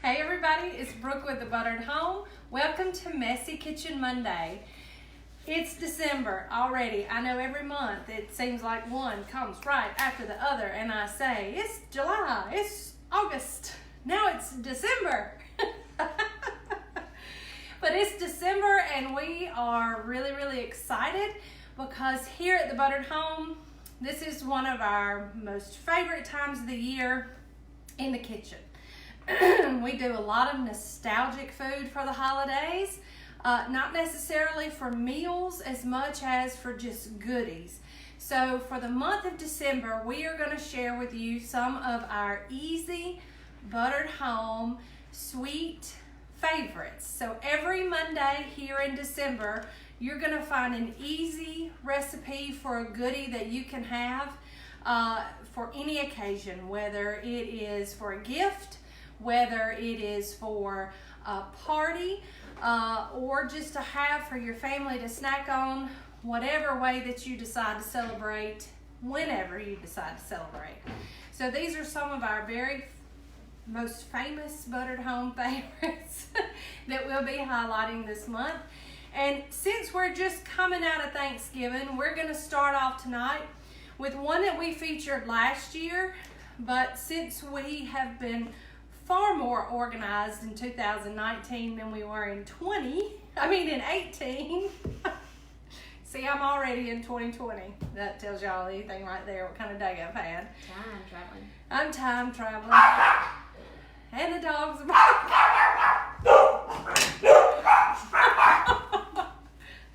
Hey everybody, it's Brooke with The Buttered Home. Welcome to Messy Kitchen Monday. It's December already. I know every month it seems like one comes right after the other and I say, it's July, it's August, now it's December. But it's December and we are really excited because here at The Buttered Home, this is one of our most favorite times of the year in the kitchen. We do a lot of nostalgic food for the holidays, not necessarily for meals as much as for just goodies. So for the month of December, we are going to share with you some of our easy, buttered home, sweet favorites. So every Monday here in December, you're going to find an easy recipe for a goodie that you can have for any occasion, whether it is for a gift, whether it is for a party, or just to have for your family to snack on, whatever way that you decide to celebrate, whenever you decide to celebrate. So these are some of our very most famous buttered home favorites that we'll be highlighting this month. And since we're just coming out of Thanksgiving, we're going to start off tonight with one that we featured last year, but since we have been far more organized in 2019 than we were in 18. See, I'm already in 2020. That tells y'all anything right there, what kind of day I've had. Time traveling. I'm time traveling. And the dogs are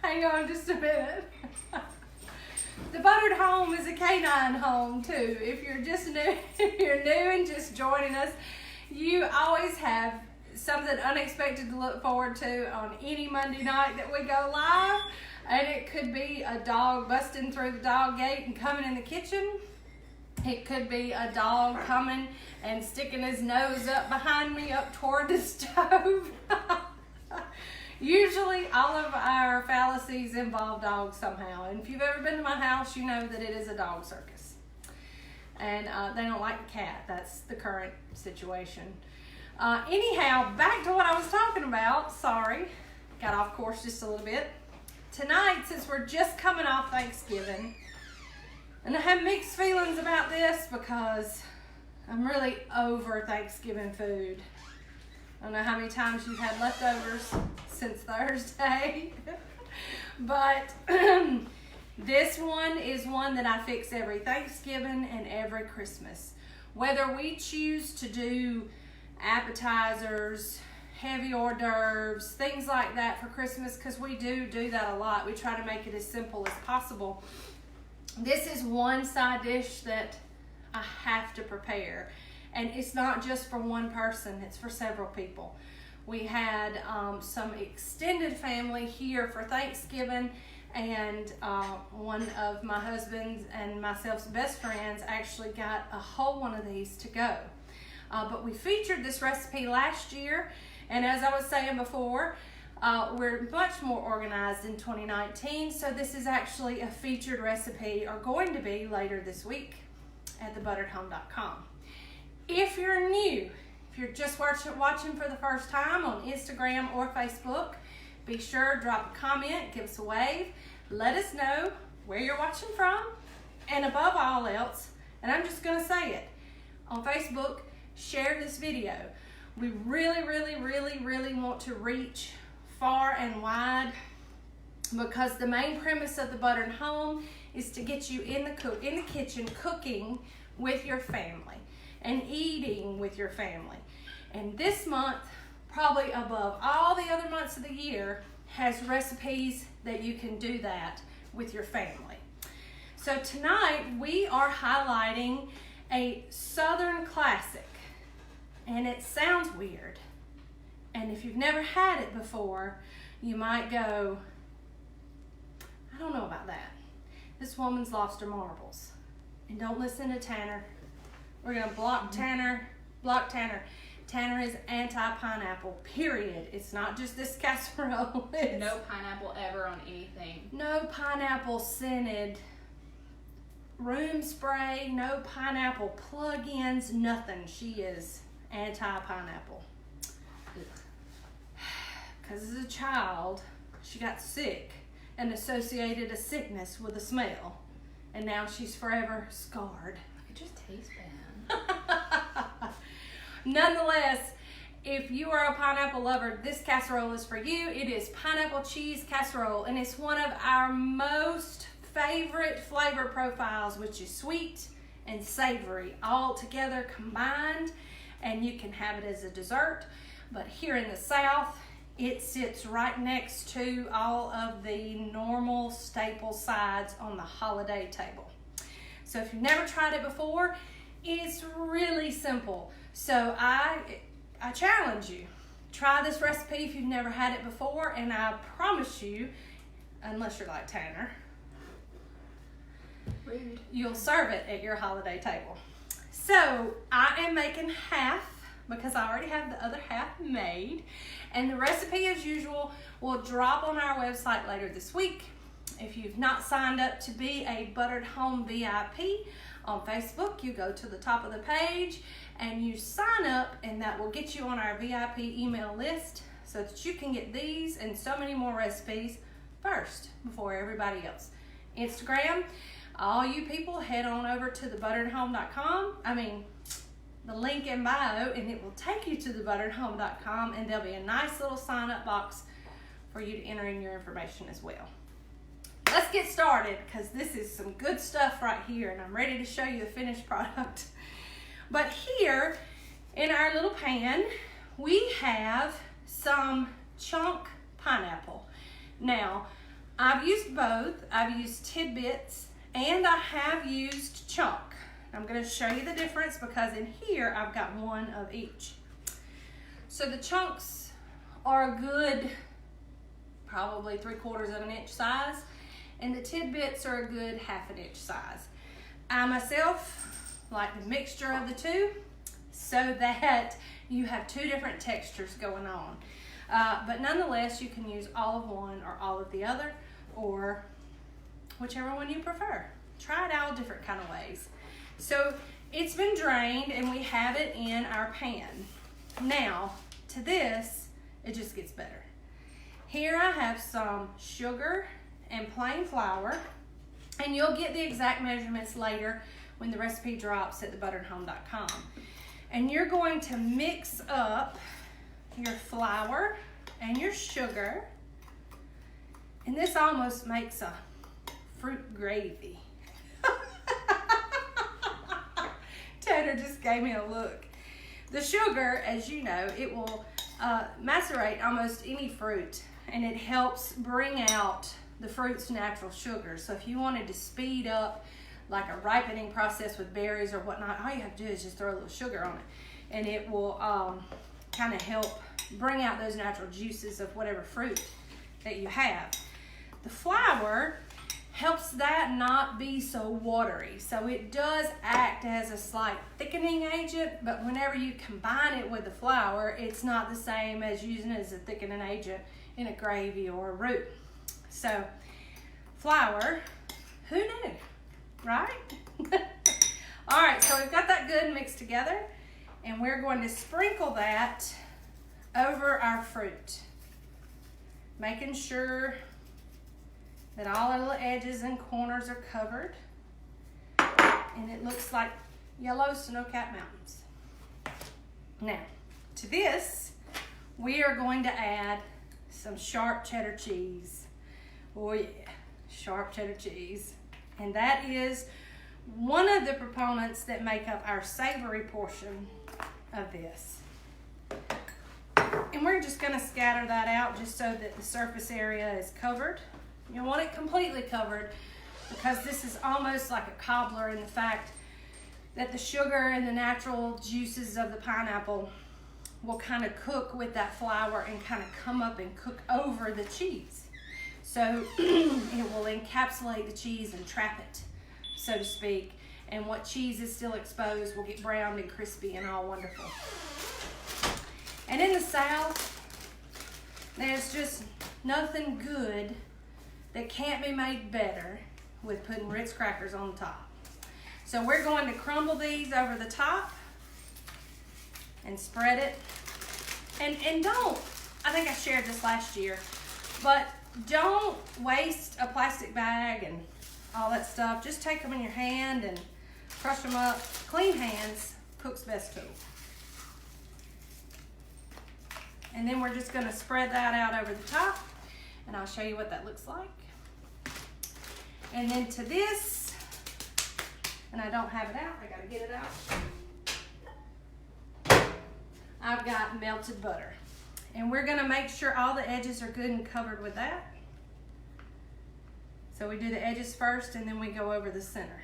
Hang on just a minute. The Buttered Home is a canine home too. If you're new and just joining us, you always have something unexpected to look forward to on any Monday night that we go live. And it could be a dog busting through the dog gate and coming in the kitchen. It could be a dog coming and sticking his nose up behind me up toward the stove. Usually all of our fallacies involve dogs somehow. And if you've ever been to my house, you know that it is a dog circus. And they don't like the cat. That's the current situation. Anyhow, back to what I was talking about. Sorry, got off course just a little bit. Tonight, since we're just coming off Thanksgiving, and I have mixed feelings about this because I'm really over Thanksgiving food. I don't know how many times you've had leftovers since Thursday, but this one is one that I fix every Thanksgiving and every Christmas. Whether we choose to do appetizers, heavy hors d'oeuvres, things like that for Christmas, because we do that a lot. We try to make it as simple as possible. This is one side dish that I have to prepare. And it's not just for one person, it's for several people. We had some extended family here for Thanksgiving, and one of my husband's and myself's best friends actually got a whole one of these to go. But we featured this recipe last year, and as I was saying before, we're much more organized in 2019, so this is actually a featured recipe, or going to be later this week at thebutteredhome.com. If you're new, if you're just watching for the first time on Instagram or Facebook, be sure to drop a comment, give us a wave, let us know where you're watching from, and above all else, and I'm just going to say it, on Facebook, share this video. We really want to reach far and wide, because the main premise of the Buttered Home is to get you in the kitchen cooking with your family and eating with your family. And this month, probably above all the other months of the year, has recipes that you can do that with your family. So tonight we are highlighting a Southern classic, and it sounds weird. And if you've never had it before, you might go, I don't know about that. This woman's lost her marbles. And don't listen to Tanner. We're gonna block Tanner. Tanner is anti-pineapple, period. It's not just this casserole. No pineapple ever on anything. No pineapple scented room spray, no pineapple plug-ins, nothing. She is anti-pineapple. child, she got sick and associated a sickness with a smell. And now she's forever scarred. It just tastes bad. Nonetheless, if you are a pineapple lover, this casserole is for you. It is pineapple cheese casserole, and it's one of our most favorite flavor profiles, which is sweet and savory all together combined, and you can have it as a dessert. But here in the South, it sits right next to all of the normal staple sides on the holiday table. So if you've never tried it before, it's really simple. So I challenge you, try this recipe if you've never had it before, and I promise you, unless you're like Tanner, Rude. You'll serve it at your holiday table. So I am making half because I already have the other half made, and the recipe as usual will drop on our website later this week. If you've not signed up to be a Buttered Home VIP on Facebook, you go to the top of the page and you sign up, and that will get you on our VIP email list so that you can get these and so many more recipes first before everybody else. Instagram, all you people head on over to thebutteredhome.com. The link in bio, and it will take you to thebutteredhome.com, and there'll be a nice little sign up box for you to enter in your information as well. Let's get started, because this is some good stuff right here, and I'm ready to show you the finished product. But here in our little pan, we have some chunk pineapple. Now, I've used both. I've used tidbits and I have used chunk. I'm going to show you the difference because in here I've got one of each. So the chunks are a good, probably 3/4 of an inch size, and the tidbits are a good 1/2 inch size. I myself like the mixture of the two so that you have two different textures going on. But nonetheless, you can use all of one or all of the other, or whichever one you prefer. Try it all different kind of ways. So it's been drained and we have it in our pan. Now, to this, it just gets better. Here I have some sugar and plain flour, and you'll get the exact measurements later when the recipe drops at thebutteredhome.com. And you're going to mix up your flour and your sugar, and this almost makes a fruit gravy. Tanner just gave me a look. The sugar, as you know, it will macerate almost any fruit, and it helps bring out the fruit's natural sugar. So if you wanted to speed up like a ripening process with berries or whatnot, all you have to do is just throw a little sugar on it, and it will kind of help bring out those natural juices of whatever fruit that you have. The flour helps that not be so watery. So it does act as a slight thickening agent, but whenever you combine it with the flour, it's not the same as using it as a thickening agent in a gravy or a roux. So flour, who knew, right? All right, so we've got that good mixed together, and we're going to sprinkle that over our fruit, making sure that all our little edges and corners are covered, and it looks like yellow snow-capped mountains. Now, to this, we are going to add some sharp cheddar cheese. Oh yeah, sharp cheddar cheese. And that is one of the proponents that make up our savory portion of this. And we're just going to scatter that out just so that the surface area is covered. You want it completely covered because this is almost like a cobbler in the fact that the sugar and the natural juices of the pineapple will kind of cook with that flour and kind of come up and cook over the cheese. So it will encapsulate the cheese and trap it, so to speak. And what cheese is still exposed will get browned and crispy and all wonderful. And in the South, there's just nothing good that can't be made better with putting Ritz crackers on the top. So we're going to crumble these over the top and spread it. And don't I think I shared this last year, but don't waste a plastic bag and all that stuff. Just take them in your hand and crush them up. Clean hands, cook's best tool. And then we're just gonna spread that out over the top, and I'll show you what that looks like. And then to this, and I don't have it out, I gotta get it out. I've got melted butter. And we're gonna make sure all the edges are good and covered with that. So we do the edges first and then we go over the center.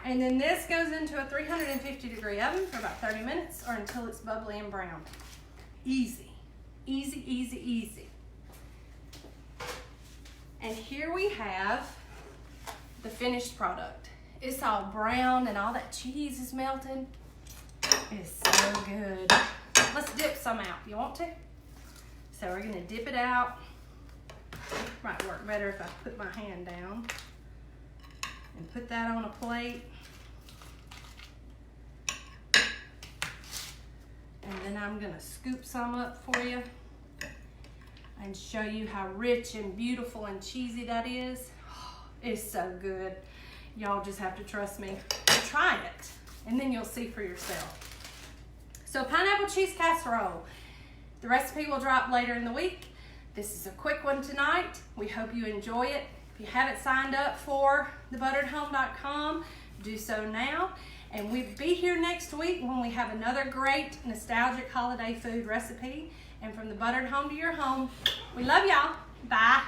And then this goes into a 350-degree oven for about 30 minutes or until it's bubbly and brown. Easy, easy, easy, easy. And here we have the finished product. It's all brown and all that cheese is melted. It's so good. Let's dip some out. You want to? So we're gonna dip it out. Might work better if I put my hand down and put that on a plate. And then I'm gonna scoop some up for you and show you how rich and beautiful and cheesy that is. It's so good. Y'all just have to trust me. Try it, and then you'll see for yourself. So pineapple cheese casserole. The recipe will drop later in the week. This is a quick one tonight. We hope you enjoy it. If you haven't signed up for thebutteredhome.com, do so now. And we'll be here next week when we have another great nostalgic holiday food recipe. And from the buttered home to your home, we love y'all. Bye.